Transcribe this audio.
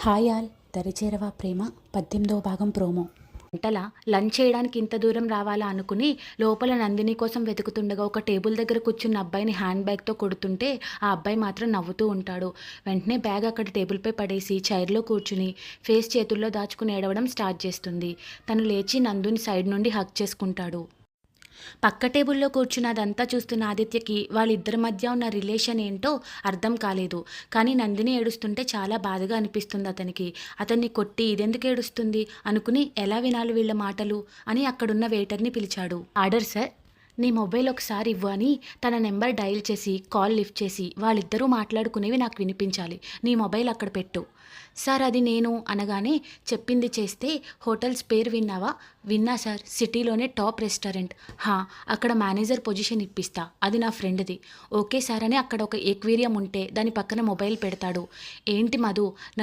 Hi all దరిచేరవా ప్రేమ 18వ భాగం promo. గంటల lunch చేయడానికి ఇంత దూరం రావాలా అనుకుని లోపల నందిని కోసం వెతుకుతుండగా ఒక టేబుల్ దగ్గర కూర్చున్న అబ్బాయిని హ్యాండ్ బ్యాగ్తో కొడుతుంటే ఆ అబ్బాయి మాత్రం నవ్వుతూ ఉంటాడు. వెంటనే బ్యాగ్ అక్కడ టేబుల్పై పడేసి చైర్లో కూర్చుని ఫేస్ చేతుల్లో దాచుకుని ఏడవడం స్టార్ట్ చేస్తుంది. తను లేచి నందుని సైడ్ నుండి హగ్ చేసుకుంటాడు. పక్క టేబుల్లో కూర్చున్న అదంతా చూస్తున్న ఆదిత్యకి వాళ్ళిద్దరి మధ్య ఉన్న రిలేషన్ ఏంటో అర్థం కాలేదు. కానీ నందిని ఏడుస్తుంటే చాలా బాధగా అనిపిస్తుంది అతనికి. అతన్ని కొట్టి ఇదెందుకు ఏడుస్తుంది అనుకుని ఎలా వినాలి వీళ్ళ మాటలు అని అక్కడున్న వెయిటర్ని పిలిచాడు. ఆర్డర్ సార్, నీ మొబైల్ ఒకసారి ఇవ్వు అని తన నెంబర్ డయల్ చేసి కాల్ లిఫ్ట్ చేసి వాళ్ళిద్దరూ మాట్లాడుకునేవి నాకు వినిపించాలి. నీ మొబైల్ అక్కడ పెట్టు. సార్ అది నేను అనగానే చెప్పింది చేస్తే హోటల్స్ పేరు విన్నావా? విన్నా సార్, సిటీలోనే టాప్ రెస్టారెంట్. అక్కడ మేనేజర్ పొజిషన్ ఇప్పిస్తా, అది నా ఫ్రెండ్ది. ఓకే సార్ అని అక్కడ ఒక ఎక్వేరియం ఉంటే దాని పక్కన మొబైల్ పెడతాడు. ఏంటి మధు